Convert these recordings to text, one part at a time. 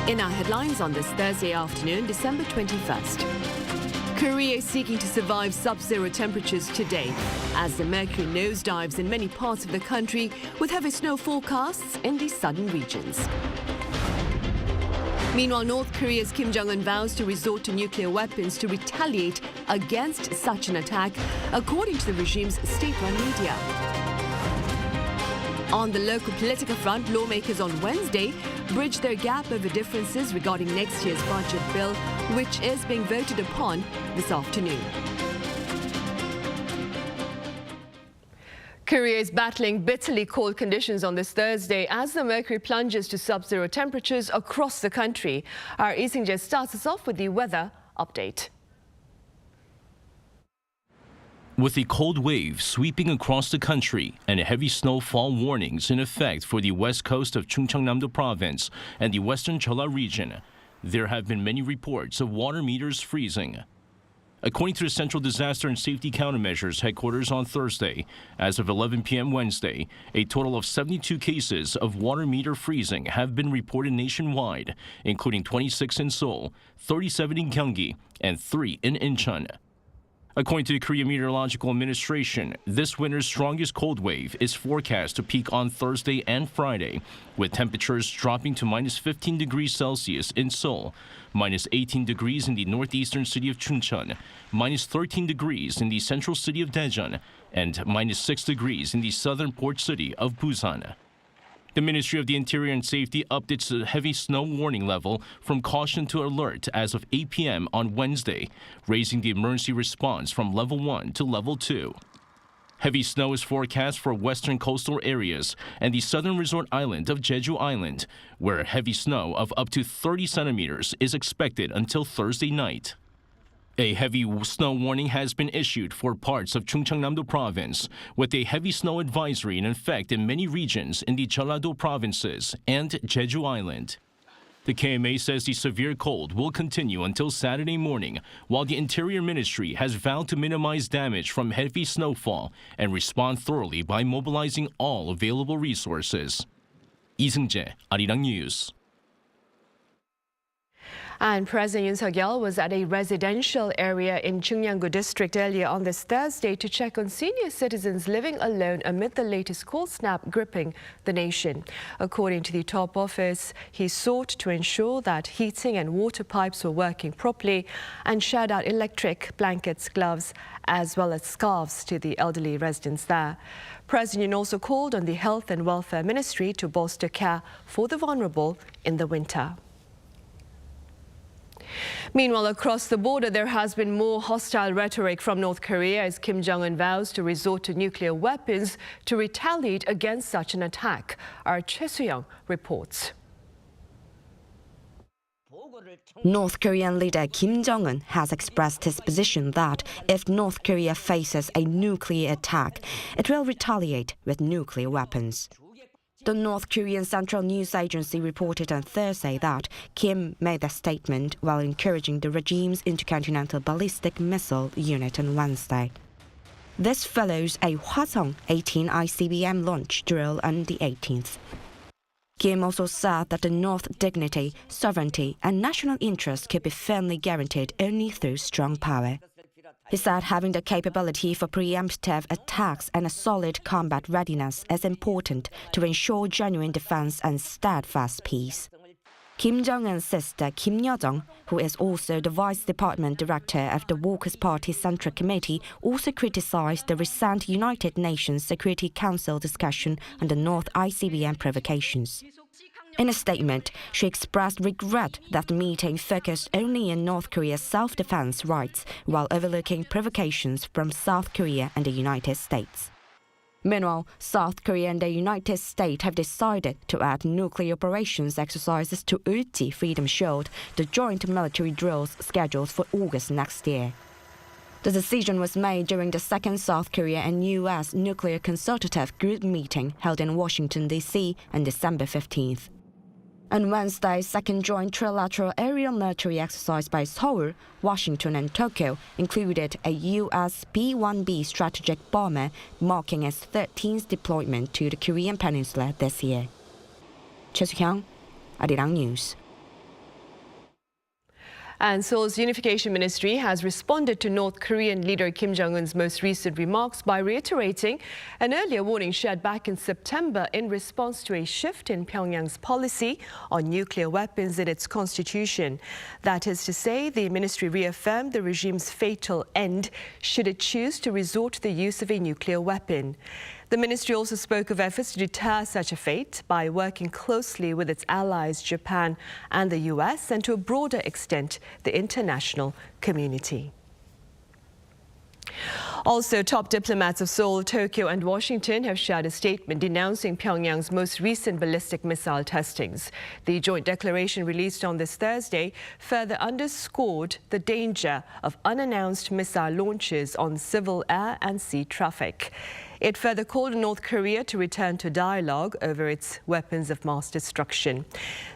In our headlines on this Thursday afternoon, December 21st. Korea is seeking to survive sub-zero temperatures today as the mercury nosedives in many parts of the country with heavy snow forecasts in the southern regions. Meanwhile, North Korea's Kim Jong-un vows to resort to nuclear weapons to retaliate against such an attack, according to the regime's state-run media. On the local political front, lawmakers on Wednesday bridged their gap over differences regarding next year's budget bill, which is being voted upon this afternoon. Korea is battling bitterly cold conditions on this Thursday as the mercury plunges to sub-zero temperatures across the country. Our Lee Seung-jae starts us off with the weather update. With a cold wave sweeping across the country and heavy snowfall warnings in effect for the west coast of Chungcheongnam-do province and the western Jeolla region, there have been many reports of water meters freezing. According to the Central Disaster and Safety Countermeasures headquarters on Thursday, as of 11 p.m. Wednesday, a total of 72 cases of water meter freezing have been reported nationwide, including 26 in Seoul, 37 in Gyeonggi, and 3 in Incheon. According to the Korea Meteorological Administration, this winter's strongest cold wave is forecast to peak on Thursday and Friday, with temperatures dropping to minus 15 degrees Celsius in Seoul, minus 18 degrees in the northeastern city of Chuncheon, minus 13 degrees in the central city of Daejeon, and minus 6 degrees in the southern port city of Busan. The Ministry of the Interior and Safety upped its heavy snow warning level from caution to alert as of 8 p.m. on Wednesday, raising the emergency response from level 1 to level 2. Heavy snow is forecast for western coastal areas and the southern resort island of Jeju Island, where heavy snow of up to 30 centimeters is expected until Thursday night. A heavy snow warning has been issued for parts of Chungcheongnam-do province, with a heavy snow advisory in effect in many regions in the Jeolla-do provinces and Jeju Island. The KMA says the severe cold will continue until Saturday morning, while the Interior Ministry has vowed to minimize damage from heavy snowfall and respond thoroughly by mobilizing all available resources. Lee Seung-jae, Arirang News. And President Yoon Suk-yeol was at a residential area in Chungnam-gu district earlier on this Thursday to check on senior citizens living alone amid the latest cold snap gripping the nation. According to the top office, he sought to ensure that heating and water pipes were working properly and shared out electric blankets, gloves, as well as scarves to the elderly residents there. President Yoon also called on the Health and Welfare Ministry to bolster care for the vulnerable in the winter. Meanwhile, across the border, there has been more hostile rhetoric from North Korea as Kim Jong-un vows to resort to nuclear weapons to retaliate against such an attack. Our Choi Soo-young reports. North Korean leader Kim Jong-un has expressed his position that if North Korea faces a nuclear attack, it will retaliate with nuclear weapons. The North Korean Central News Agency reported on Thursday that Kim made the statement while encouraging the regime's intercontinental ballistic missile unit on Wednesday. This follows a Hwasong-18 ICBM launch drill on the 18th. Kim also said that the North's dignity, sovereignty, and national interest could be firmly guaranteed only through strong power. He said having the capability for preemptive attacks and a solid combat readiness is important to ensure genuine defense and steadfast peace. Kim Jong-un's sister Kim Yo-jong, who is also the Vice Department Director of the Workers' Party Central Committee, also criticized the recent United Nations Security Council discussion on the North ICBM provocations. In a statement, she expressed regret that the meeting focused only on North Korea's self-defense rights while overlooking provocations from South Korea and the United States. Meanwhile, South Korea and the United States have decided to add nuclear operations exercises to Ulti Freedom Shield, the joint military drills scheduled for August next year. The decision was made during the second South Korea and U.S. Nuclear Consultative Group meeting held in Washington, D.C. on December 15th. On Wednesday's second joint trilateral aerial military exercise by Seoul, Washington and Tokyo included a U.S. B-1B strategic bomber, marking its 13th deployment to the Korean peninsula this year. Choi Soo-young, Arirang News. And Seoul's Unification Ministry has responded to North Korean leader Kim Jong-un's most recent remarks by reiterating an earlier warning shared back in September in response to a shift in Pyongyang's policy on nuclear weapons in its constitution. That is to say, the ministry reaffirmed the regime's fatal end should it choose to resort to the use of a nuclear weapon. The ministry also spoke of efforts to deter such a fate by working closely with its allies Japan and the US and to a broader extent the international community. Also, top diplomats of Seoul, Tokyo and Washington have shared a statement denouncing Pyongyang's most recent ballistic missile testings. The joint declaration released on this Thursday further underscored the danger of unannounced missile launches on civil air and sea traffic. It further called on North Korea to return to dialogue over its weapons of mass destruction.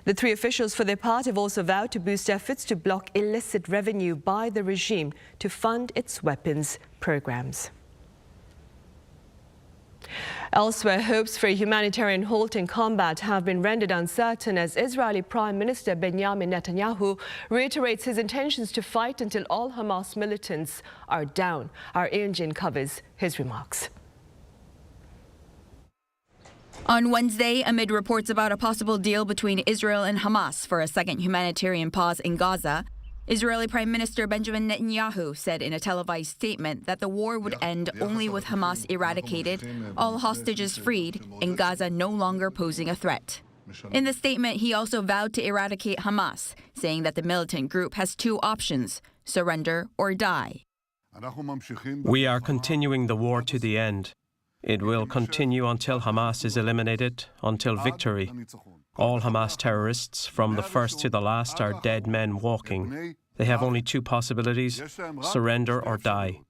The three officials, for their part, have also vowed to boost efforts to block illicit revenue by the regime to fund its weapons programs. Elsewhere, hopes for a humanitarian halt in combat have been rendered uncertain as Israeli Prime Minister Benjamin Netanyahu reiterates his intentions to fight until all Hamas militants are down. Our Arirang covers his remarks. On Wednesday, amid reports about a possible deal between Israel and Hamas for a second humanitarian pause in Gaza, Israeli Prime Minister Benjamin Netanyahu said in a televised statement that the war would end only with Hamas eradicated, all hostages freed, and Gaza no longer posing a threat. In the statement, he also vowed to eradicate Hamas, saying that the militant group has two options: surrender or die. We are continuing the war to the end. It will continue until Hamas is eliminated, until victory. All Hamas terrorists, from the first to the last, are dead men walking. They have only two possibilities: surrender or die.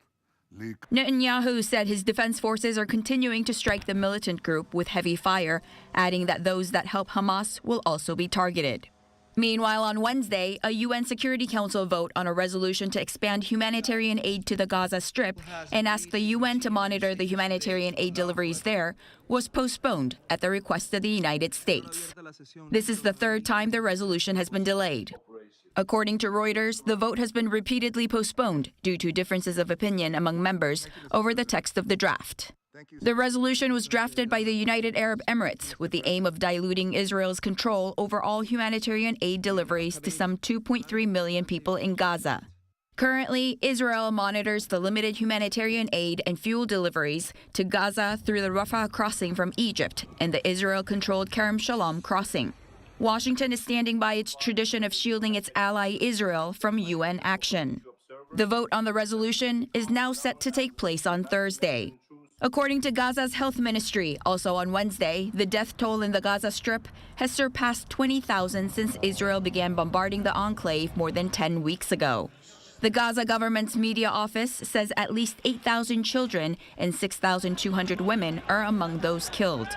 Netanyahu said his defense forces are continuing to strike the militant group with heavy fire, adding that those that help Hamas will also be targeted. Meanwhile, on Wednesday, a UN Security Council vote on a resolution to expand humanitarian aid to the Gaza Strip and ask the UN to monitor the humanitarian aid deliveries there was postponed at the request of the United States. This is the third time the resolution has been delayed. According to Reuters, the vote has been repeatedly postponed due to differences of opinion among members over the text of the draft. The resolution was drafted by the United Arab Emirates with the aim of diluting Israel's control over all humanitarian aid deliveries to some 2.3 million people in Gaza. Currently, Israel monitors the limited humanitarian aid and fuel deliveries to Gaza through the Rafah crossing from Egypt and the Israel-controlled Kerem Shalom crossing. Washington is standing by its tradition of shielding its ally Israel from UN action. The vote on the resolution is now set to take place on Thursday. According to Gaza's health ministry, also on Wednesday, the death toll in the Gaza Strip has surpassed 20,000 since Israel began bombarding the enclave more than 10 weeks ago. The Gaza government's media office says at least 8,000 children and 6,200 women are among those killed.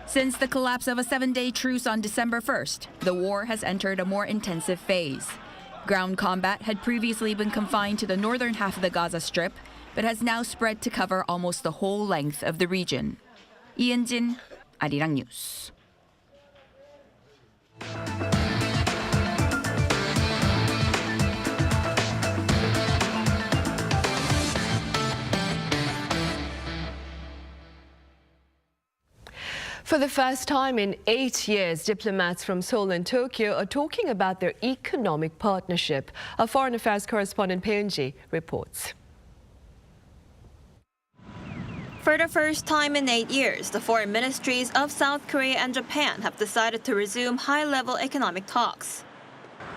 Since the collapse of a 7-day truce on December 1st, the war has entered a more intensive phase. Ground combat had previously been confined to the northern half of the Gaza Strip, but has now spread to cover almost the whole length of the region. Yoon, Arirang News. For the first time in 8 years, diplomats from Seoul and Tokyo are talking about their economic partnership. Our foreign affairs correspondent Peunji reports. For the first time in 8 years, the foreign ministries of South Korea and Japan have decided to resume high-level economic talks.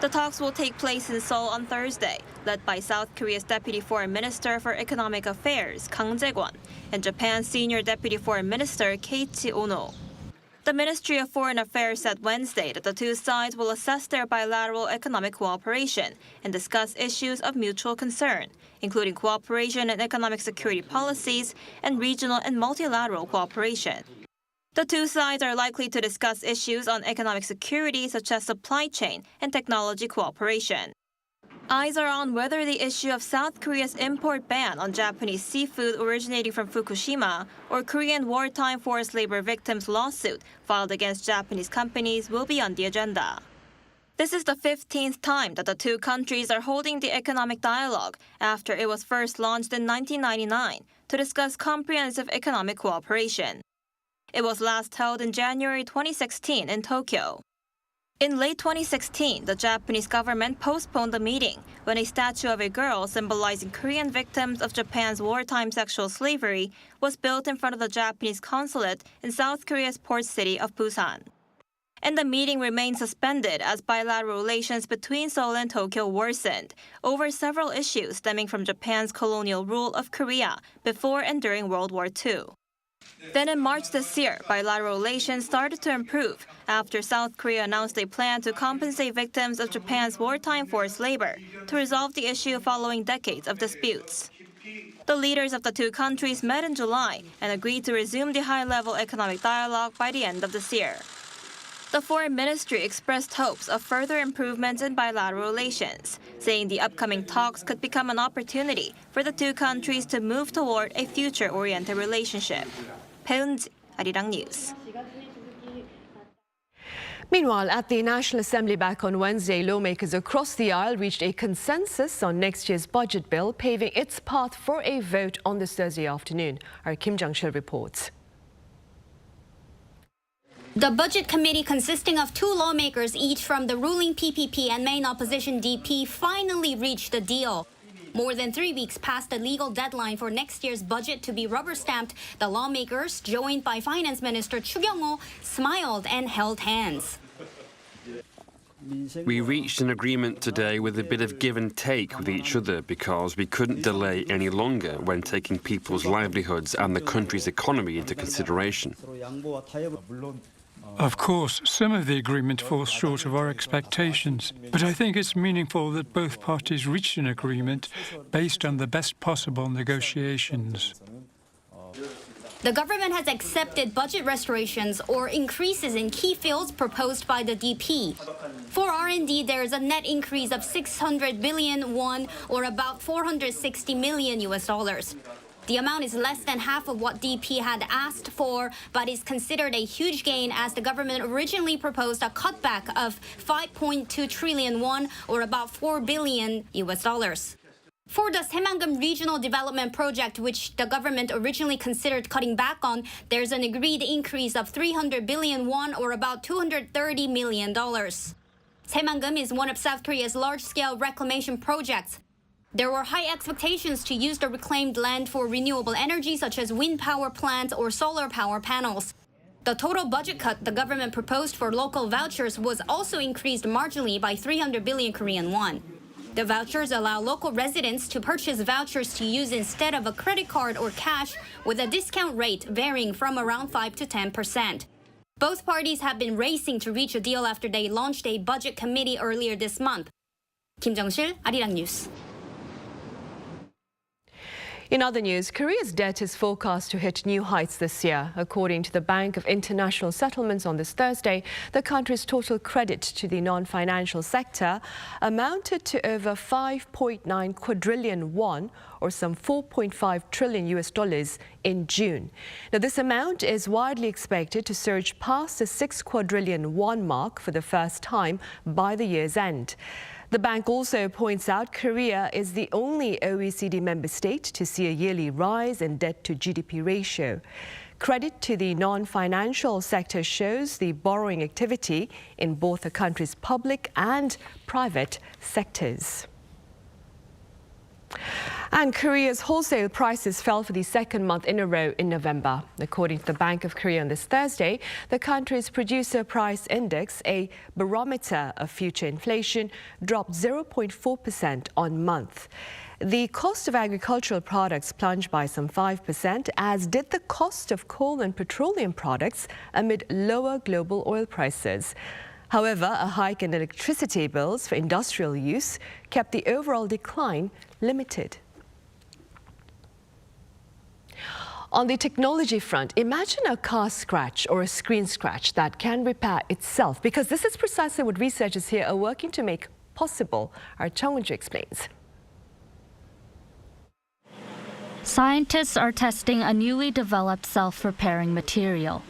The talks will take place in Seoul on Thursday, led by South Korea's Deputy Foreign Minister for Economic Affairs, Kang Jae-kwon, and Japan's Senior Deputy Foreign Minister, Keiichi Ono. The Ministry of Foreign Affairs said Wednesday that the two sides will assess their bilateral economic cooperation and discuss issues of mutual concern, including cooperation in economic security policies and regional and multilateral cooperation. The two sides are likely to discuss issues on economic security such as supply chain and technology cooperation. Eyes are on whether the issue of South Korea's import ban on Japanese seafood originating from Fukushima or Korean wartime forced labor victims' lawsuit filed against Japanese companies will be on the agenda. This is the 15th time that the two countries are holding the economic dialogue after it was first launched in 1999 to discuss comprehensive economic cooperation. It was last held in January 2016 in Tokyo. In late 2016, the Japanese government postponed the meeting when a statue of a girl symbolizing Korean victims of Japan's wartime sexual slavery was built in front of the Japanese consulate in South Korea's port city of Busan. And the meeting remained suspended as bilateral relations between Seoul and Tokyo worsened over several issues stemming from Japan's colonial rule of Korea before and during World War II. Then in March this year, bilateral relations started to improve after South Korea announced a plan to compensate victims of Japan's wartime forced labor to resolve the issue following decades of disputes. The leaders of the two countries met in July and agreed to resume the high-level economic dialogue by the end of this year. The Foreign Ministry expressed hopes of further improvements in bilateral relations, saying the upcoming talks could become an opportunity for the two countries to move toward a future-oriented relationship. 배은지, Arirang News. Meanwhile, at the National Assembly back on Wednesday, lawmakers across the aisle reached a consensus on next year's budget bill, paving its path for a vote on this Thursday afternoon. Our Kim Jong-un reports. The Budget Committee, consisting of two lawmakers, each from the ruling PPP and main opposition DP, finally reached a deal. More than 3 weeks past the legal deadline for next year's budget to be rubber-stamped, the lawmakers, joined by Finance Minister Chu Kyung-ho, smiled and held hands. We reached an agreement today with a bit of give and take with each other because we couldn't delay any longer when taking people's livelihoods and the country's economy into consideration. Of course, some of the agreement falls short of our expectations, but I think it's meaningful that both parties reached an agreement based on the best possible negotiations. The government has accepted budget restorations or increases in key fields proposed by the DP. For R&D, there is a net increase of 600 billion won, or about $460 million. The amount is less than half of what DP had asked for, but is considered a huge gain as the government originally proposed a cutback of 5.2 trillion won, or about $4 billion. For the Saemangeum Regional Development Project, which the government originally considered cutting back on, there's an agreed increase of 300 billion won, or about $230 million. Saemangeum is one of South Korea's large-scale reclamation projects. There were high expectations to use the reclaimed land for renewable energy, such as wind power plants or solar power panels. The total budget cut the government proposed for local vouchers was also increased marginally by 300 billion Korean won. The vouchers allow local residents to purchase vouchers to use instead of a credit card or cash, with a discount rate varying from around 5 to 10%. Both parties have been racing to reach a deal after they launched a budget committee earlier this month. Kim Jong-sil, Arirang News. In other news, Korea's debt is forecast to hit new heights this year. According to the Bank of International Settlements on this Thursday, the country's total credit to the non-financial sector amounted to over 5.9 quadrillion won, or some $4.5 trillion in June. Now, this amount is widely expected to surge past the 6 quadrillion won mark for the first time by the year's end. The bank also points out Korea is the only OECD member state to see a yearly rise in debt-to-GDP ratio. Credit to the non-financial sector shows the borrowing activity in both the country's public and private sectors. And Korea's wholesale prices fell for the second month in a row in November. According to the Bank of Korea on this Thursday, the country's producer price index, a barometer of future inflation, dropped 0.4% on month. The cost of agricultural products plunged by some 5%, as did the cost of coal and petroleum products amid lower global oil prices. However, a hike in electricity bills for industrial use kept the overall decline limited. On the technology front, imagine a car scratch or a screen scratch that can repair itself, because this is precisely what researchers here are working to make possible. Our Chang-Won explains. Scientists are testing a newly developed self-repairing material.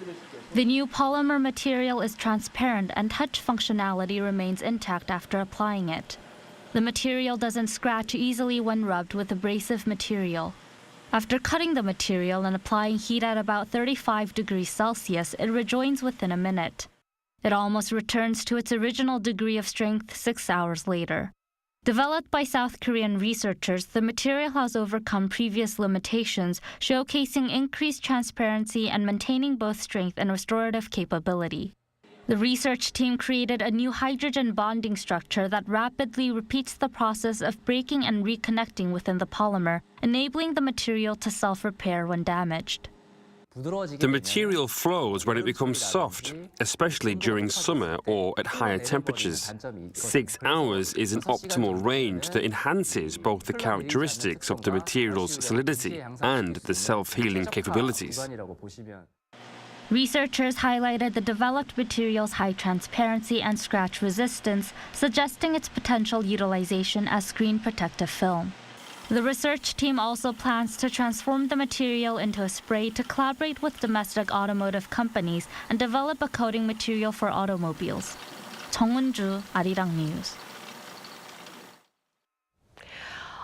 The new polymer material is transparent and touch functionality remains intact after applying it. The material doesn't scratch easily when rubbed with abrasive material. After cutting the material and applying heat at about 35 degrees Celsius, it rejoins within a minute. It almost returns to its original degree of strength 6 hours later. Developed by South Korean researchers, the material has overcome previous limitations, showcasing increased transparency and maintaining both strength and restorative capability. The research team created a new hydrogen bonding structure that rapidly repeats the process of breaking and reconnecting within the polymer, enabling the material to self-repair when damaged. The material flows when it becomes soft, especially during summer or at higher temperatures. 6 hours is an optimal range that enhances both the characteristics of the material's solidity and the self-healing capabilities. Researchers highlighted the developed material's high transparency and scratch resistance, suggesting its potential utilization as screen protective film. The research team also plans to transform the material into a spray to collaborate with domestic automotive companies and develop a coating material for automobiles. 정은주, Arirang News.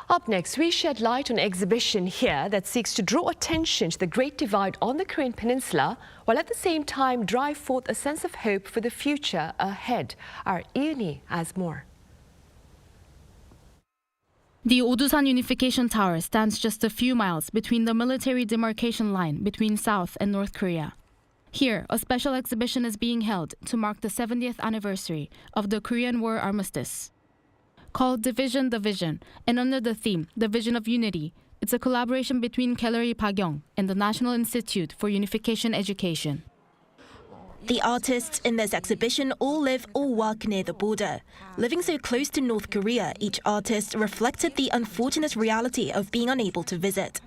Up next, we shed light on an exhibition here that seeks to draw attention to the Great Divide on the Korean Peninsula, while at the same time drive forth a sense of hope for the future ahead. Our Yoon has more. The Odusan Unification Tower stands just a few miles between the military demarcation line between South and North Korea. Here, a special exhibition is being held to mark the 70th anniversary of the Korean War Armistice. Called Division the Vision, and under the theme, The Vision of Unity, it's a collaboration between Gallery Pagyong and the National Institute for Unification Education. The artists in this exhibition all live or work near the border. Living so close to North Korea, each artist reflected the unfortunate reality of being unable to visit.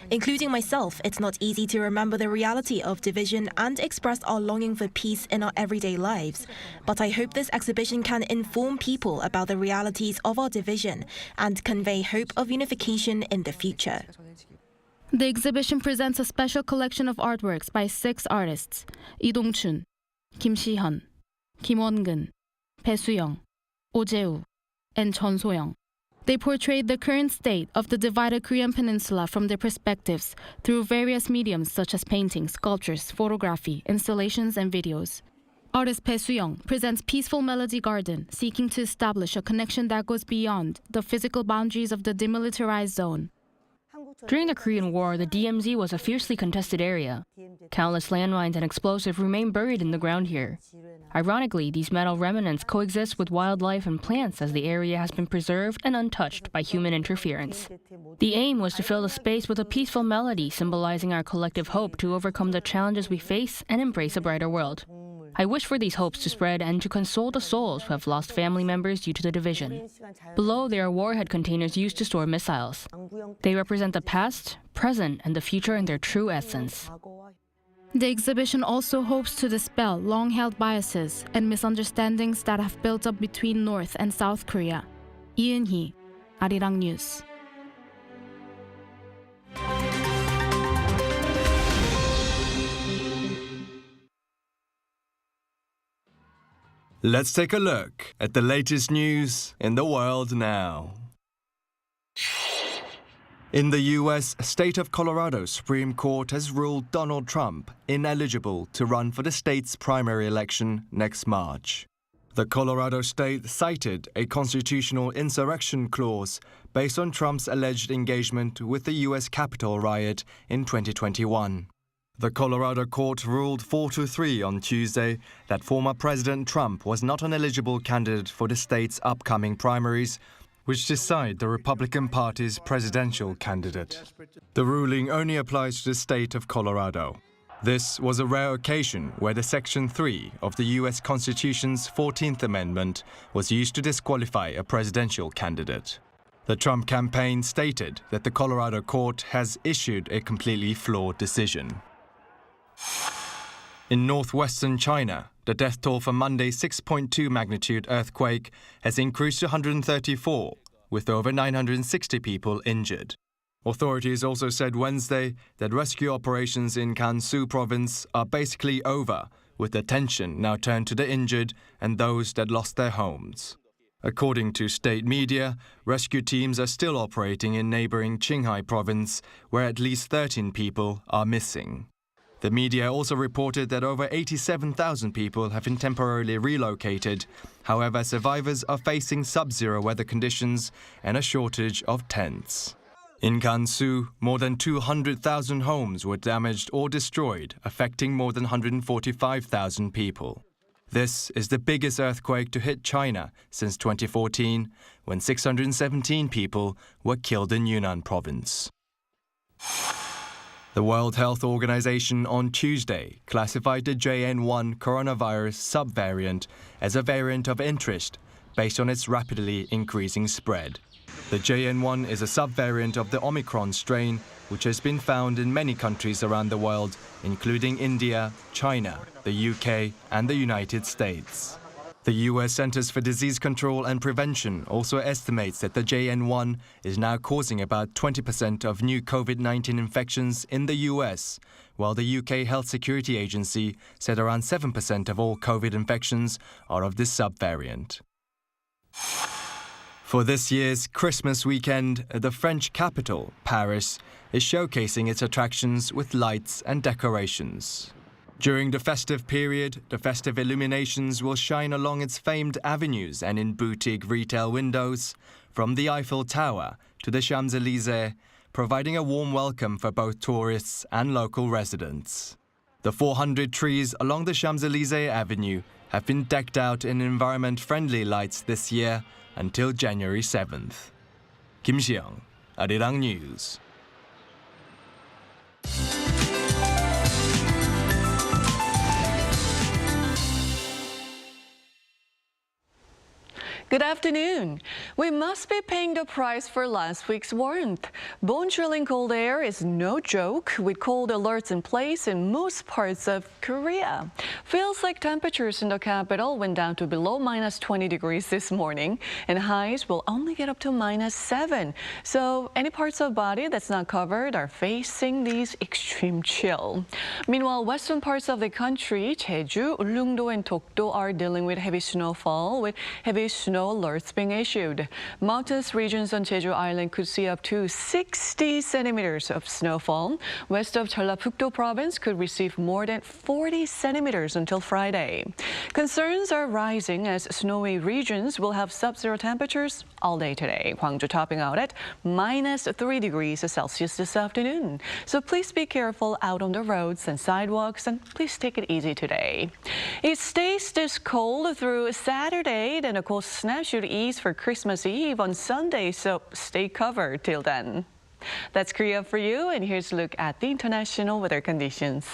Including myself, it's not easy to remember the reality of division and express our longing for peace in our everyday lives. But I hope this exhibition can inform people about the realities of our division and convey hope of unification in the future. The exhibition presents a special collection of artworks by 6 artists: Lee Dong-chun, Kim Si-hyun, Kim Won-gun, Bae Soo-young, Oh Jae-woo, and Chun So-young. They portrayed the current state of the divided Korean peninsula from their perspectives through various mediums such as paintings, sculptures, photography, installations, and videos. Artist Bae Soo-young presents Peaceful Melody Garden, seeking to establish a connection that goes beyond the physical boundaries of the demilitarized zone. During the Korean War, the DMZ was a fiercely contested area. Countless landmines and explosives remain buried in the ground here. Ironically, these metal remnants coexist with wildlife and plants as the area has been preserved and untouched by human interference. The aim was to fill the space with a peaceful melody symbolizing our collective hope to overcome the challenges we face and embrace a brighter world. I wish for these hopes to spread and to console the souls who have lost family members due to the division. Below, there are warhead containers used to store missiles. They represent the past, present, and the future in their true essence. The exhibition also hopes to dispel long-held biases and misunderstandings that have built up between North and South Korea. Yoon, Arirang News. Let's take a look at the latest news in the world now. In the U.S., State of Colorado Supreme Court has ruled Donald Trump ineligible to run for the state's primary election next March. The Colorado state cited a constitutional insurrection clause based on Trump's alleged engagement with the U.S. Capitol riot in 2021. The Colorado court ruled 4-3 on Tuesday that former President Trump was not an eligible candidate for the state's upcoming primaries, which decide the Republican Party's presidential candidate. The ruling only applies to the state of Colorado. This was a rare occasion where the Section 3 of the U.S. Constitution's 14th Amendment was used to disqualify a presidential candidate. The Trump campaign stated that the Colorado court has issued a completely flawed decision. In northwestern China, the death toll for Monday's 6.2 magnitude earthquake has increased to 134, with over 960 people injured. Authorities also said Wednesday that rescue operations in Gansu province are basically over, with attention now turned to the injured and those that lost their homes. According to state media, rescue teams are still operating in neighboring Qinghai province, where at least 13 people are missing. The media also reported that over 87,000 people have been temporarily relocated. However, survivors are facing sub-zero weather conditions and a shortage of tents. In Gansu, more than 200,000 homes were damaged or destroyed, affecting more than 145,000 people. This is the biggest earthquake to hit China since 2014, when 617 people were killed in Yunnan province. The World Health Organization on Tuesday classified the JN1 coronavirus subvariant as a variant of interest based on its rapidly increasing spread. The JN1 is a subvariant of the Omicron strain, which has been found in many countries around the world, including India, China, the UK, and the United States. The US Centers for Disease Control and Prevention also estimates that the JN1 is now causing about 20% of new COVID-19 infections in the US, while the UK Health Security Agency said around 7% of all COVID infections are of this subvariant. For this year's Christmas weekend, the French capital, Paris, is showcasing its attractions with lights and decorations. During the festive period, the festive illuminations will shine along its famed avenues and in boutique retail windows, from the Eiffel Tower to the Champs-Élysées, providing a warm welcome for both tourists and local residents. The 400 trees along the Champs-Élysées Avenue have been decked out in environment-friendly lights this year until January 7th. Kim Jong-un, Arirang News. Good afternoon. We must be paying the price for last week's warmth. Bone-chilling cold air is no joke, with cold alerts in place in most parts of Korea. Feels like temperatures in the capital went down to below -20 degrees this morning, and highs will only get up to -7. So any parts of the body that's not covered are facing these extreme chill. Meanwhile, western parts of the country, Jeju, Ulleungdo, and Dokdo are dealing with heavy snowfall, with heavy snow alerts being issued. Mountainous regions on Jeju Island could see up to 60 centimeters of snowfall. West of Jeollabuk-do province could receive more than 40 centimeters until Friday. Concerns are rising as snowy regions will have sub-zero temperatures all day today. Gwangju topping out at -3 degrees Celsius this afternoon. So please be careful out on the roads and sidewalks, and please take it easy today. It stays this cold through Saturday, then a cold snap should ease for Christmas Eve on Sunday, so stay covered till then. That's Korea for you, and here's a look at the international weather conditions.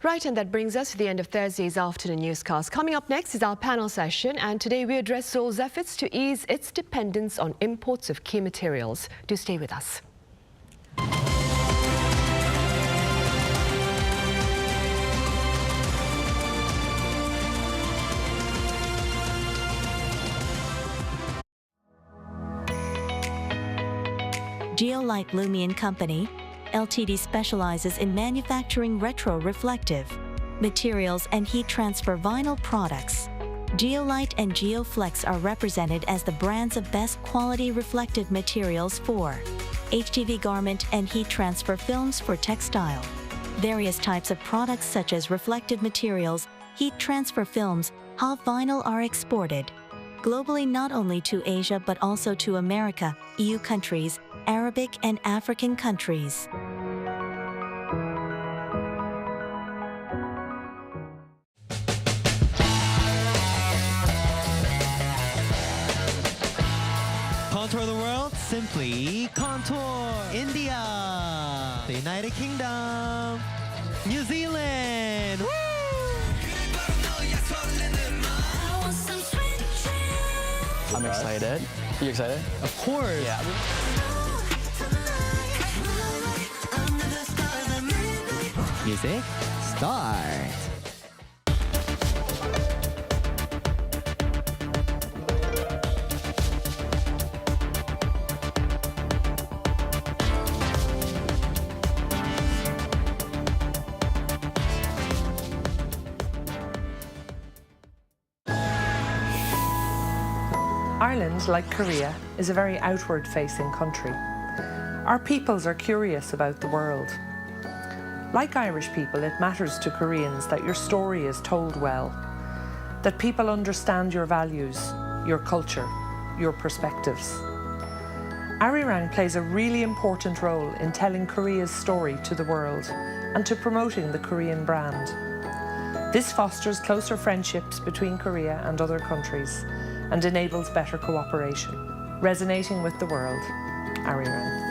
Right, and that brings us to the end of Thursday's afternoon newscast. Coming up next is our panel session, and today we address Seoul's efforts to ease its dependence on imports of key materials. Do stay with us. Geolite Lumion Company, Ltd specializes in manufacturing retro-reflective materials and heat transfer vinyl products. Geolite and Geoflex are represented as the brands of best quality reflective materials for HTV garment and heat transfer films for textile. Various types of products such as reflective materials, heat transfer films, HA vinyl are exported. globally not only to Asia but also to America, EU countries, Arabic and African countries. Contour the world, simply contour. India, the United Kingdom, New Zealand. Woo! I'm excited. You excited? Of course. Yeah. Music, start. Ireland, like Korea, is a very outward-facing country. Our peoples are curious about the world. Like Irish people, it matters to Koreans that your story is told well, that people understand your values, your culture, your perspectives. Arirang plays a really important role in telling Korea's story to the world and to promoting the Korean brand. This fosters closer friendships between Korea and other countries and enables better cooperation. Resonating with the world, Arirang.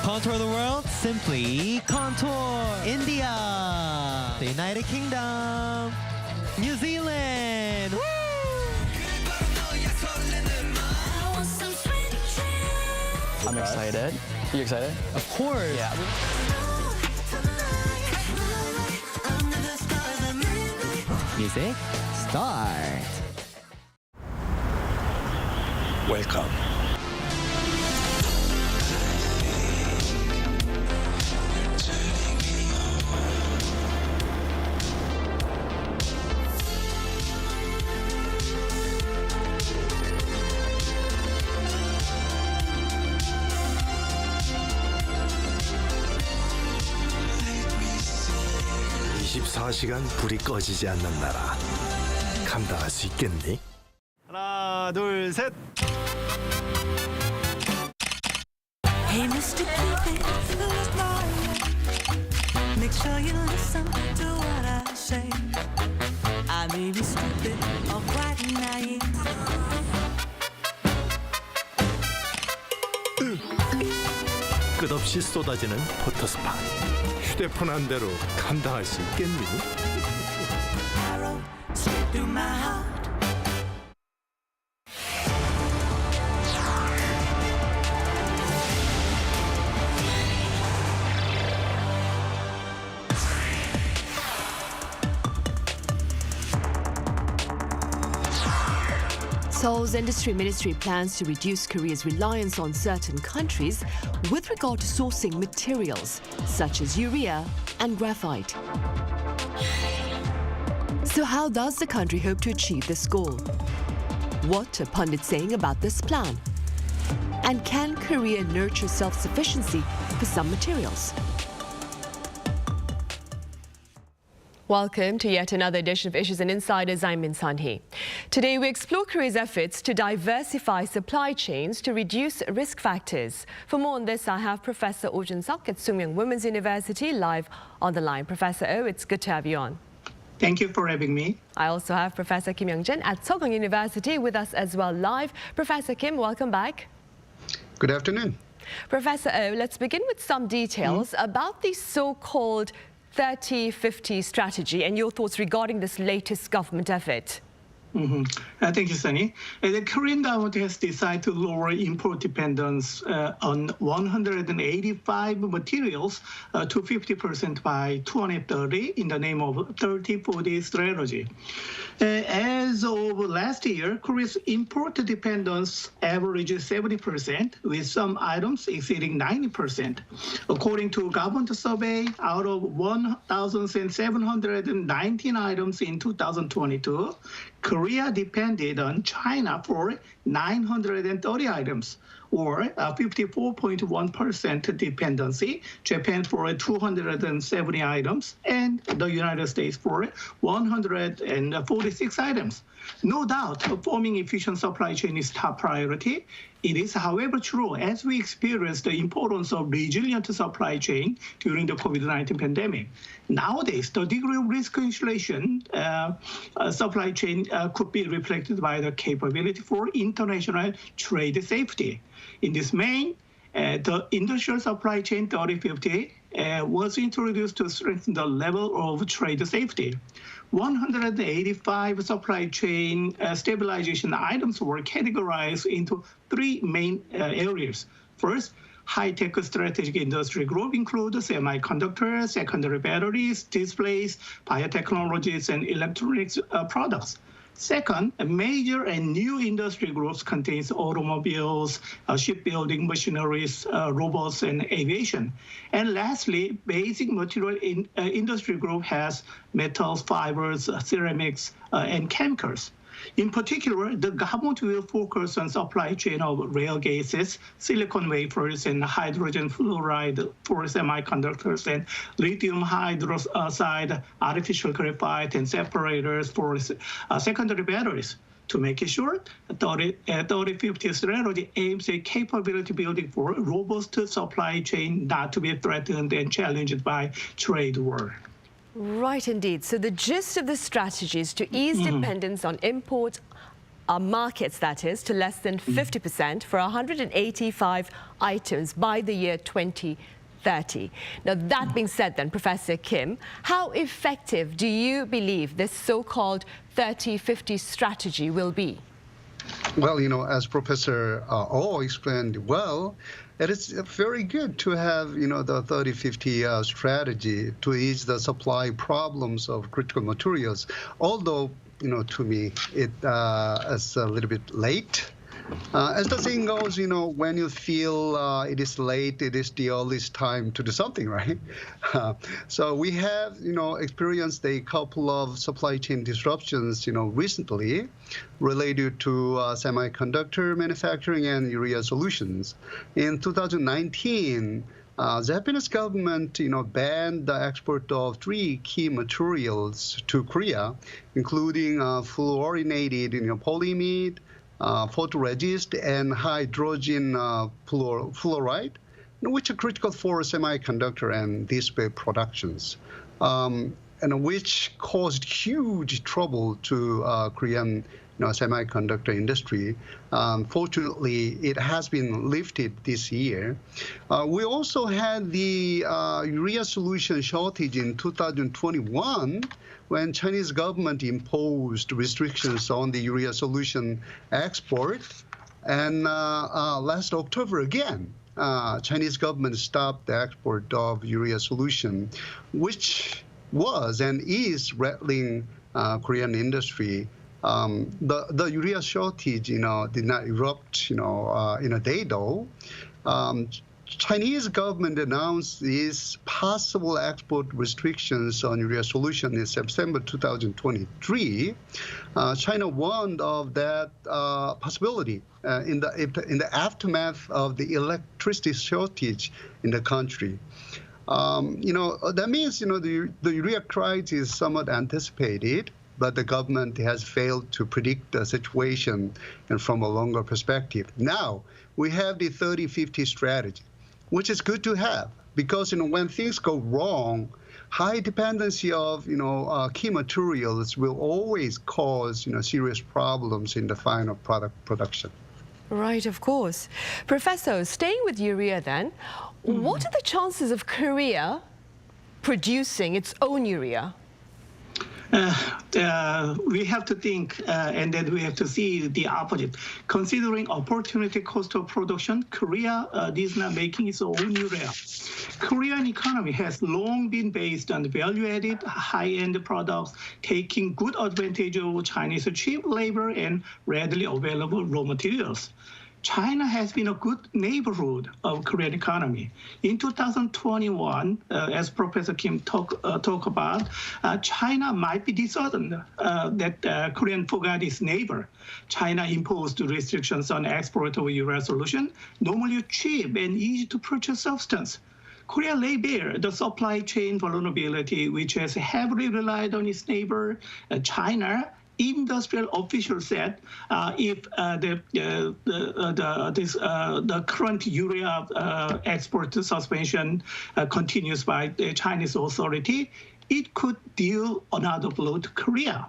Contour the world, simply contour. India, the United Kingdom, New Zealand. Woo! I'm excited. You excited? Of course. Yeah. Music, start. Welcome. (24시간) 불이 꺼지지 않는 나라. 감당할 수 있겠니? 하나, 둘, 셋. Hey, Mr. Cupid, make sure you listen to what I say. I may be stupid or quite naive. 끝없이 쏟아지는 포토스팟. 휴대폰 한 대로 감당할 수 있겠니? Arrow straight through my heart. Seoul's industry ministry plans to reduce Korea's reliance on certain countries with regard to sourcing materials such as urea and graphite. So how does the country hope to achieve this goal? What are pundits saying about this plan? And can Korea nurture self-sufficiency for some materials? Welcome to yet another edition of Issues and Insiders. I'm Min San-hee. Today we explore Korea's efforts to diversify supply chains to reduce risk factors. For more on this, I have Professor Oh Jun-seok at Sookmyung Women's University live on the line. Professor Oh, it's good to have you on. Thank you for having me. I also have Professor Kim Young-jin at Seoul-Tokyo University with us as well live. Professor Kim, welcome back. Good afternoon. Professor Oh, let's begin with some details about the so-called 30-50 strategy and your thoughts regarding this latest government effort. Thank you, Sunny. The Korean government has decided to lower import dependence on 185 materials to 50% by 2030 in the name of 30-40 strategy. As of last year, Korea's import dependence averaged 70%, with some items exceeding 90%. According to government survey, out of 1,719 items in 2022, Korea depended on China for 930 items, or 54.1% dependency, Japan for 270 items, and the United States for 146 items. No doubt, forming efficient supply chain is top priority. It is, however, true as we experience the importance of resilient supply chain during the COVID-19 pandemic. Nowadays, the degree of risk insulation supply chain could be reflected by the capability for international trade safety. In this vein, the industrial supply chain 30-50 was introduced to strengthen the level of trade safety. 185 supply chain stabilization items were categorized into three main areas. First, high-tech strategic industry group include semiconductors, secondary batteries, displays, biotechnologies, and electronics products. Second, major and new industry groups contains automobiles, shipbuilding, machineries, robots, and aviation. And lastly, basic material industry group has metals, fibers, ceramics, and chemicals. In particular, the government will focus on supply chain of rare gases, silicon wafers, and hydrogen fluoride for semiconductors, and lithium hydroxide, artificial graphite, and separators for secondary batteries. To make it short, 30-50 strategy aims at capability building for a robust supply chain not to be threatened and challenged by trade war. Right, indeed. So the gist of the strategy is to ease dependence on import markets, that is, to less than 50% for 185 items by the year 2030. Now, that being said then, Professor Kim, how effective do you believe this so-called 30-50 strategy will be? Well, as Professor Oh explained well, it is very good to have, the 30-50 strategy to ease the supply problems of critical materials. Although, to me, it is a little bit late. As the saying goes, when you feel it is late, it is the earliest time to do something, right? So we have, experienced a couple of supply chain disruptions, recently related to semiconductor manufacturing and urea solutions. In 2019, Japanese government, banned the export of three key materials to Korea, including fluorinated, polyimide, photoresist, and hydrogen fluoride, which are critical for semiconductor and display productions, and which caused huge trouble to Korean semiconductor industry. Fortunately, it has been lifted this year. We also had the urea solution shortage in 2021, when Chinese government imposed restrictions on the urea solution export. And last October again, Chinese government stopped the export of urea solution, which was and is rattling Korean industry. The urea shortage, did not erupt, in a day though. Chinese government announced these possible export restrictions on urea solution in September 2023. China warned of that possibility in the aftermath of the electricity shortage in the country. That means the urea crisis is somewhat anticipated, but the government has failed to predict the situation and from a longer perspective. Now we have the 30-50 strategy, which is good to have because when things go wrong, high dependency of key materials will always cause serious problems in the final product production. Right, of course. Professor, staying with urea then, what are the chances of Korea producing its own urea? We have to think, and then we have to see the opposite. Considering opportunity cost of production, Korea is not making its own urea. Korean economy has long been based on value-added, high-end products, taking good advantage of Chinese cheap labor and readily available raw materials. China has been a good neighborhood of Korean economy. In 2021, as Professor Kim talk about, China might be disheartened that Korean forgot its neighbor. China imposed restrictions on export of urea solution, normally cheap and easy to purchase substance. Korea lay bare the supply chain vulnerability, which has heavily relied on its neighbor, China. Industrial officials said if the current urea export suspension continues by the Chinese authority, it could deal another blow to Korea.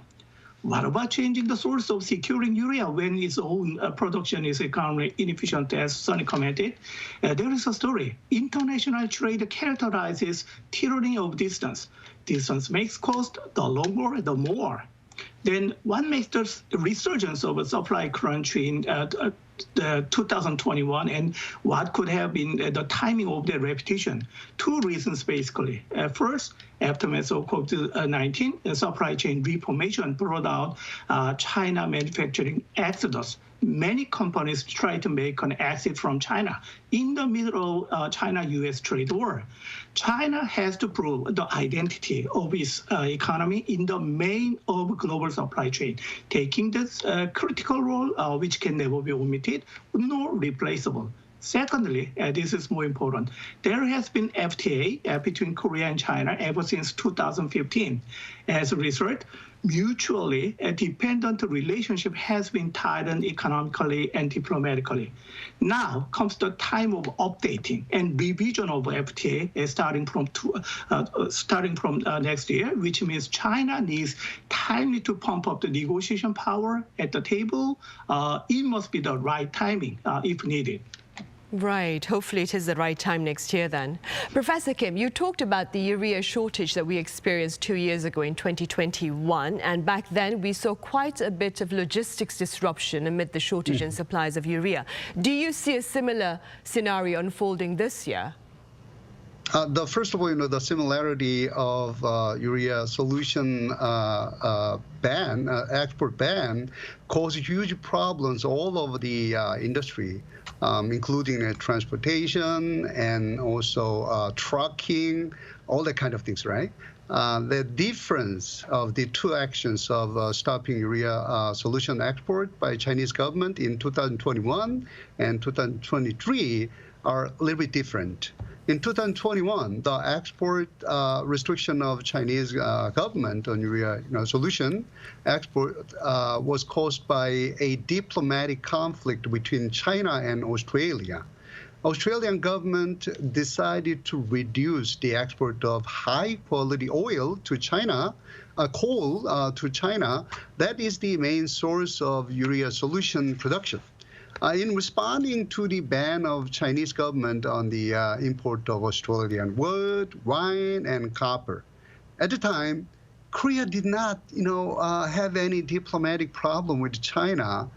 What about changing the source of securing urea when its own production is economically inefficient, as Sonny commented? There is a story. International trade characterizes tyranny of distance. Distance makes cost, the longer, the more. Then one makes the resurgence of a supply crunch in 2021 and what could have been the timing of their repetition. Two reasons, basically. First, aftermath of COVID-19, supply chain reformation brought out China manufacturing exodus. Many companies try to make an exit from China in the middle of China-U.S. trade war. China has to prove the identity of its economy in the main of global supply chain, taking this critical role which can never be omitted, nor replaceable. Secondly, this is more important, there has been FTA between Korea and China ever since 2015. As a result, mutually dependent relationship has been tightened economically and diplomatically. Now comes the time of updating and revision of FTA starting from next year, which means China needs time to pump up the negotiation power at the table. It must be the right timing if needed. Right. Hopefully it is the right time next year then. Professor Kim, you talked about the urea shortage that we experienced 2 years ago in 2021. And back then we saw quite a bit of logistics disruption amid the shortage in supplies of urea. Do you see a similar scenario unfolding this year? First of all, the similarity of urea solution ban, export ban, caused huge problems all over the industry, including transportation and also trucking, all that kind of things, right? The difference of the two actions of stopping urea solution export by Chinese government in 2021 and 2023 are a little bit different. In 2021, the export restriction of Chinese government on urea solution export was caused by a diplomatic conflict between China and Australia. Australian government decided to reduce the export of high-quality oil to China, coal to China. That is the main source of urea solution production. In responding to the ban of Chinese government on the import of Australian wood, wine, and copper. At the time, Korea did not, have any diplomatic problem with China,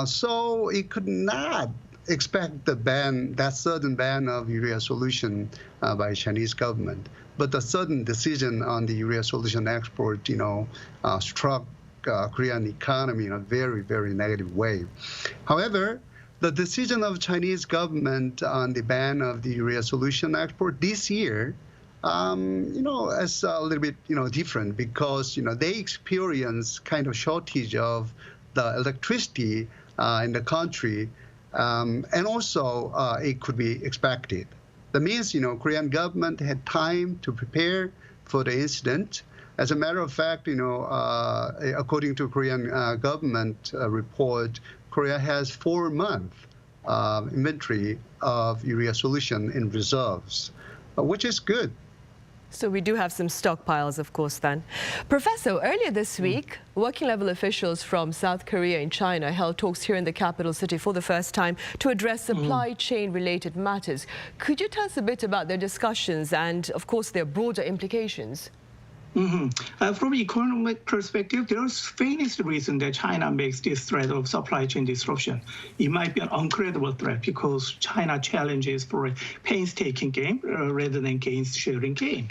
so it could not expect the ban, that sudden ban of urea solution by Chinese government. But the sudden decision on the urea solution export, struck Korean economy in a very, very negative way. However, the decision of Chinese government on the ban of the urea solution export this year, is a little bit, different because, they experience kind of shortage of the electricity in the country, and also it could be expected. That means, Korean government had time to prepare for the incident. As a matter of fact, according to Korean government report, Korea has 4-month inventory of urea solution in reserves, which is good. So we do have some stockpiles, of course, then. Professor, earlier this week, working-level officials from South Korea and China held talks here in the capital city for the first time to address supply chain-related matters. Could you tell us a bit about their discussions and, of course, their broader implications? From economic perspective, there's faintest reason that China makes this threat of supply chain disruption. It might be an incredible threat because China challenges for a painstaking game rather than gain-sharing game.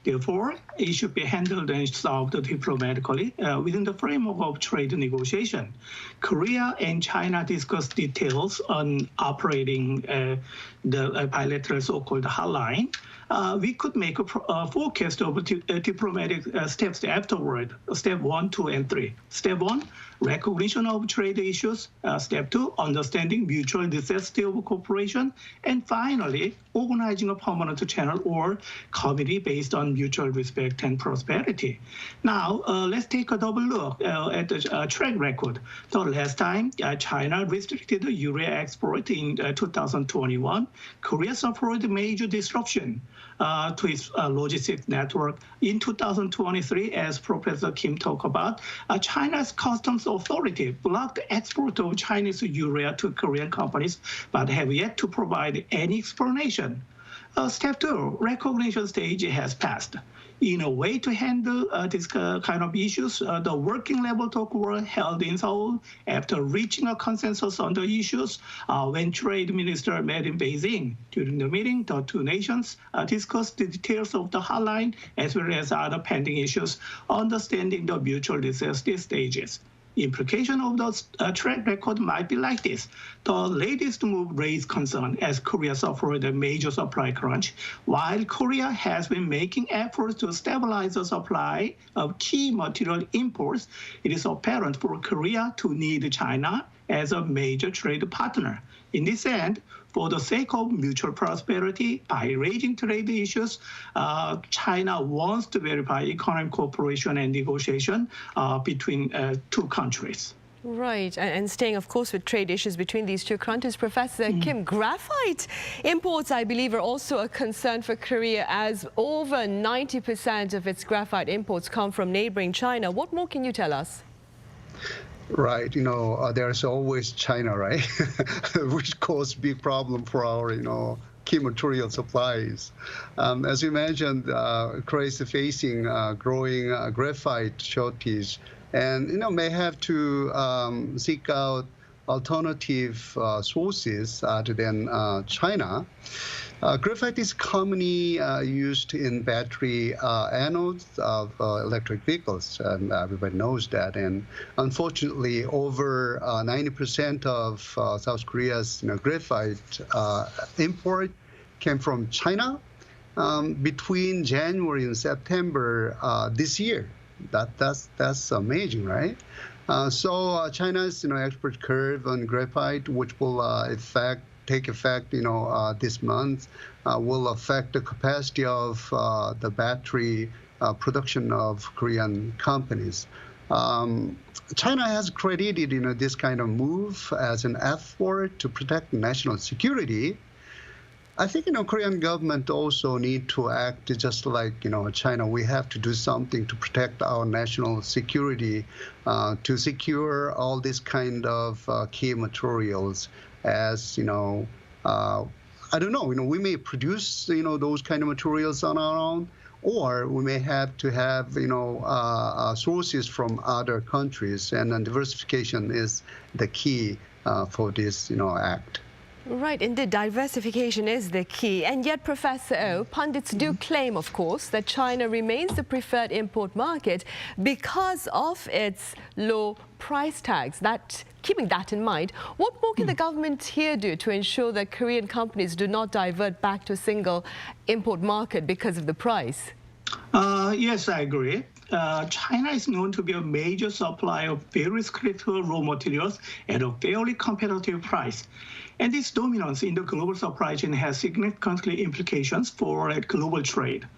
Therefore, it should be handled and solved diplomatically within the framework of trade negotiation. Korea and China discussed details on operating the bilateral so-called hotline. We could make a forecast of diplomatic steps afterward, step 1, 2, and 3. Step 1, recognition of trade issues. Step 2, understanding mutual necessity of cooperation. And finally, organizing a permanent channel or committee based on mutual respect and prosperity. Now, let's take a double look at the track record. The last time China restricted the urea export in 2021, Korea suffered major disruption to its logistics network. In 2023, as Professor Kim talked about, China's customs authority blocked the export of Chinese urea to Korean companies, but have yet to provide any explanation. Step 2, recognition stage has passed. In a way to handle this kind of issues, the working level talk were held in Seoul after reaching a consensus on the issues when trade minister met in Beijing. During the meeting, the two nations discussed the details of the hotline as well as other pending issues, understanding the mutual necessity stages. Implication of the track record might be like this. The latest move raised concern as Korea suffered a major supply crunch. While Korea has been making efforts to stabilize the supply of key material imports, it is apparent for Korea to need China as a major trade partner. In this end, for the sake of mutual prosperity, by raising trade issues, China wants to verify economic cooperation and negotiation between two countries. Right, and staying, of course, with trade issues between these two countries, Professor Kim, graphite imports, I believe, are also a concern for Korea as over 90% of its graphite imports come from neighboring China. What more can you tell us? Right, there's always China, right, which causes big problem for our, key material supplies. As you mentioned, Korea is facing growing graphite shortage, and may have to seek out alternative sources other than China. Graphite is commonly used in battery anodes of electric vehicles, and everybody knows that. And unfortunately, over 90% of South Korea's graphite import came from China between January and September this year. That's amazing, right? So China's export curve on graphite, which will take effect this month, will affect the capacity of the battery production of Korean companies. China has credited this kind of move as an effort to protect national security. I think Korean government also need to act just like China. We have to do something to protect our national security, to secure all this kind of key materials. As I don't know, we may produce those kind of materials on our own, or we may have to have sources from other countries, and then diversification is the key for this act. Right, indeed, diversification is the key. And yet, Professor O, pundits do claim, of course, that China remains the preferred import market because of its low price tags. Keeping that in mind, what more can the government here do to ensure that Korean companies do not divert back to a single import market because of the price? Yes, I agree. China is known to be a major supplier of various critical raw materials at a fairly competitive price. And this dominance in the global supply chain has significant implications for global trade.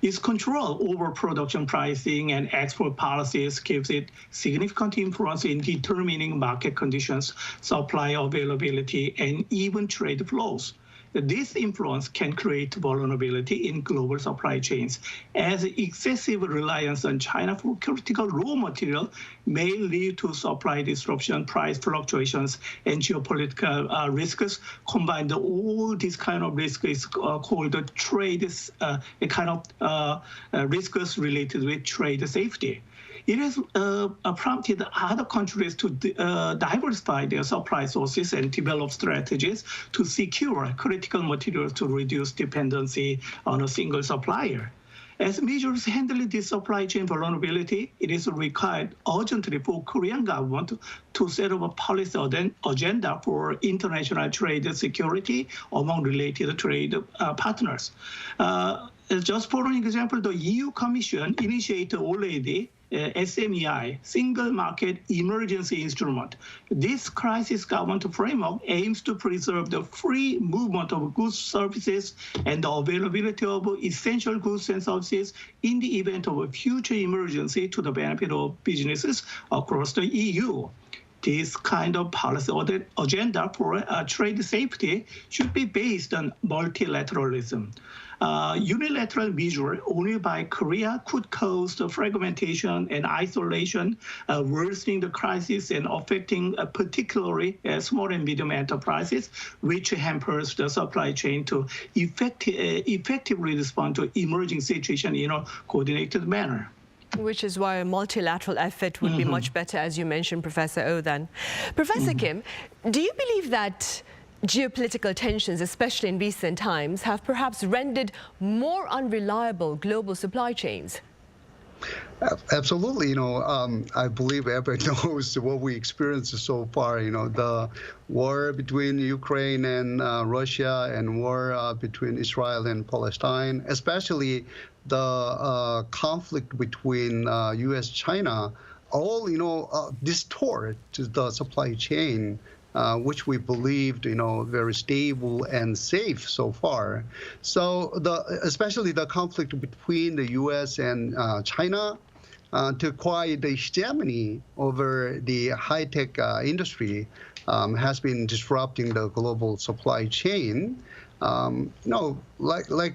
Its control over production pricing and export policies gives it significant influence in determining market conditions, supply availability, and even trade flows. This influence can create vulnerability in global supply chains, as excessive reliance on China for critical raw material may lead to supply disruption, price fluctuations, and geopolitical risks. Combined, all this kind of risk is called trade, a kind of risks related with trade safety. It has prompted other countries to diversify their supply sources and develop strategies to secure critical materials to reduce dependency on a single supplier. As measures handling this supply chain vulnerability, it is required urgently for Korean government to set up a policy agenda for international trade security among related trade partners. Just for an example, the EU Commission initiated already SMEI, Single Market Emergency Instrument. This crisis government framework aims to preserve the free movement of goods, services, and the availability of essential goods and services in the event of a future emergency to the benefit of businesses across the EU. This kind of policy agenda for trade safety should be based on multilateralism. Unilateral measure only by Korea could cause the fragmentation and isolation, worsening the crisis and affecting particularly small and medium enterprises, which hampers the supply chain to effectively respond to emerging situation in a coordinated manner. Which is why a multilateral effort would be much better, as you mentioned, Professor O, then. Professor Kim, do you believe that geopolitical tensions, especially in recent times, have perhaps rendered more unreliable global supply chains? Absolutely. I believe everyone knows what we experienced so far. The war between Ukraine and Russia and war between Israel and Palestine, especially the conflict between U.S.-China, all, distort the supply chain, which we believed, very stable and safe so far. So especially the conflict between the U.S. and China to acquire the hegemony over the high-tech industry has been disrupting the global supply chain.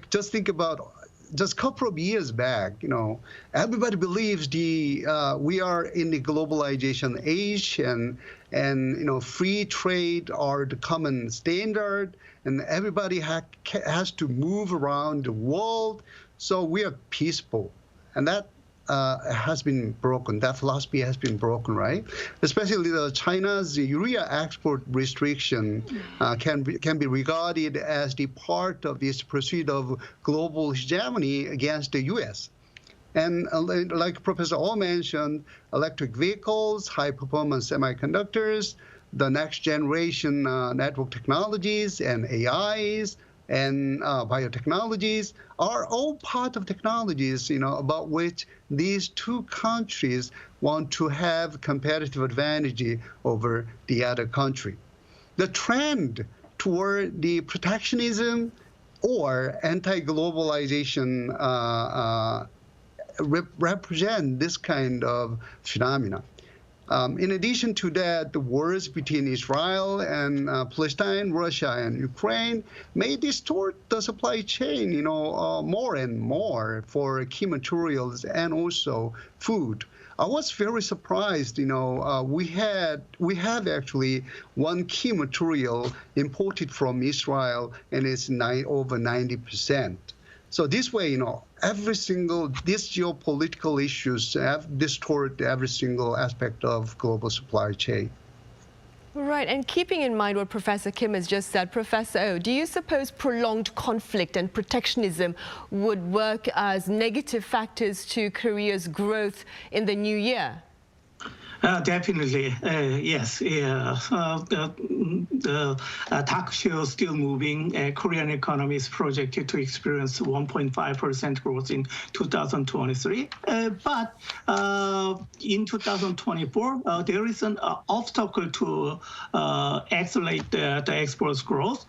Just think about just a couple of years back, everybody believes we are in the globalization age and free trade are the common standard and everybody has to move around the world. So we are peaceful. And that has been broken. That philosophy has been broken, right? Especially China's urea export restriction can be regarded as the part of this pursuit of global hegemony against the U.S. And like Professor O mentioned, electric vehicles, high-performance semiconductors, the next generation network technologies and AIs, and biotechnologies are all part of technologies, about which these two countries want to have competitive advantage over the other country. The trend toward the protectionism or anti-globalization represent this kind of phenomena. In addition to that, the wars between Israel and Palestine, Russia and Ukraine may distort the supply chain, more and more for key materials and also food. I was very surprised, we have actually one key material imported from Israel, and it's over 90%. So this way, these geopolitical issues have distorted every single aspect of global supply chain. Right, and keeping in mind what Professor Kim has just said, Professor Oh, do you suppose prolonged conflict and protectionism would work as negative factors to Korea's growth in the new year? Definitely, yes. The talk show still moving. Korean economy is projected to experience 1.5% growth in 2023. But in 2024, there is an obstacle to accelerate the exports growth.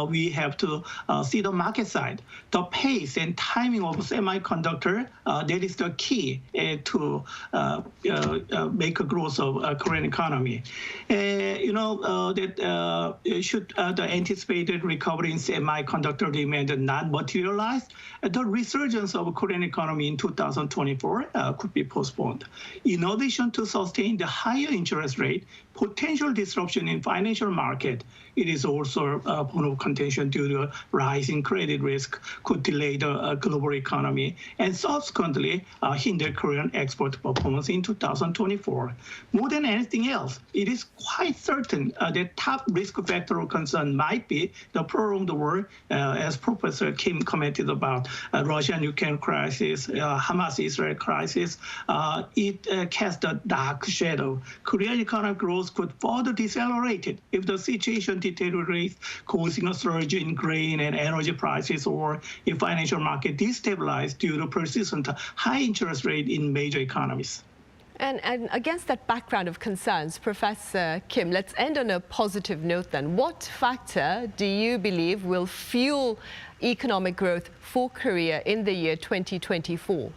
We have to see the market side. The pace and timing of semiconductor, that is the key to make a growth of Korean economy. Should the anticipated recovery in semiconductor demand not materialize, the resurgence of Korean economy in 2024 could be postponed. In addition to sustain the higher interest rate, potential disruption in financial market, it is also a point of contention due to rising credit risk could delay the global economy and subsequently hinder Korean export performance in 2024. More than anything else, it is quite certain that top risk factor of concern might be the prolonged war, as Professor Kim commented about Russian-Ukraine crisis, Hamas-Israel crisis. It casts a dark shadow. Korean economic growth could further decelerate if the situation deteriorates, causing a surge in grain and energy prices, or if financial market destabilize due to persistent high interest rate in major economies. And against that background of concerns, Professor Kim, let's end on a positive note then. What factor do you believe will fuel economic growth for Korea in the year 2024?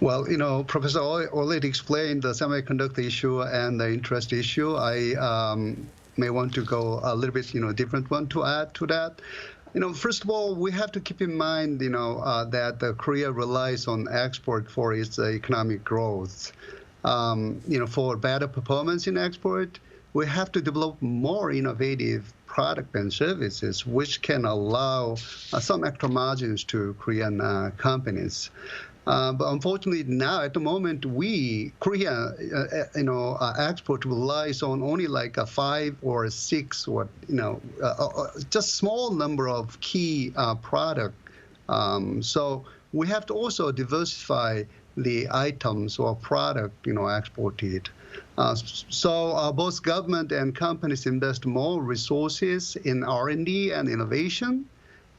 Well, Professor already explained the semiconductor issue and the interest issue. I may want to go a little bit, different one to add to that. First of all, we have to keep in mind, that Korea relies on export for its economic growth. For better performance in export, we have to develop more innovative product and services, which can allow some extra margins to Korean companies. But unfortunately, now at the moment, Korea, export relies on only like a 5 or 6 or, just small number of key product. So we have to also diversify the items or product, exported. So both government and companies invest more resources in R&D and innovation.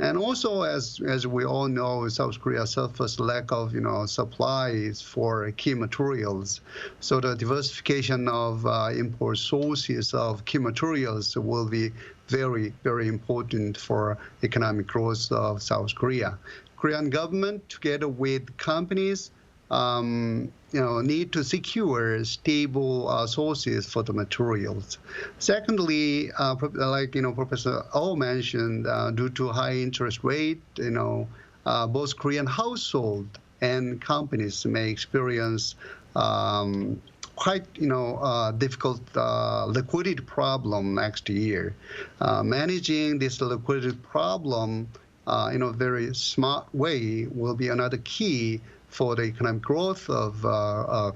And also, as we all know, South Korea suffers lack of, supplies for key materials. So the diversification of import sources of key materials will be very, very important for economic growth of South Korea. Korean government, together with companies, need to secure stable sources for the materials. Secondly, Professor Oh mentioned, due to high interest rate, both Korean household and companies may experience quite, difficult liquidity problem next year. Managing this liquidity problem in a very smart way will be another key for the economic growth of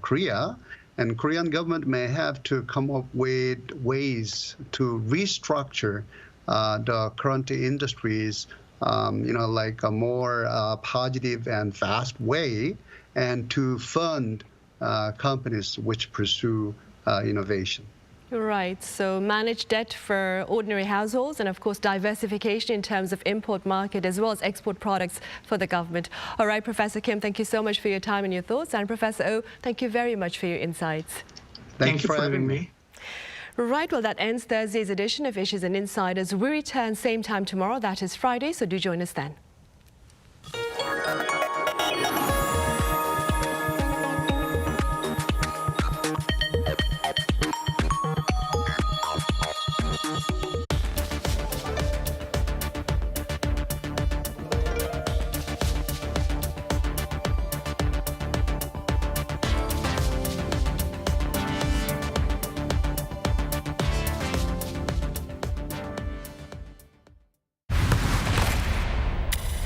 Korea. And Korean government may have to come up with ways to restructure the current industries, like a more positive and fast way, and to fund companies which pursue innovation. Right, so manage debt for ordinary households and, of course, diversification in terms of import market as well as export products for the government. All right, Professor Kim, thank you so much for your time and your thoughts. And Professor Oh, thank you very much for your insights. Thank you for having me. Right, well, that ends Thursday's edition of Issues and Insiders. We return same time tomorrow, that is Friday, so do join us then.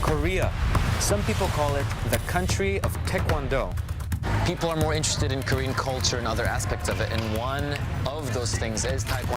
Korea. Some people call it the country of Taekwondo. People are more interested in Korean culture and other aspects of it, and one of those things is Taekwondo.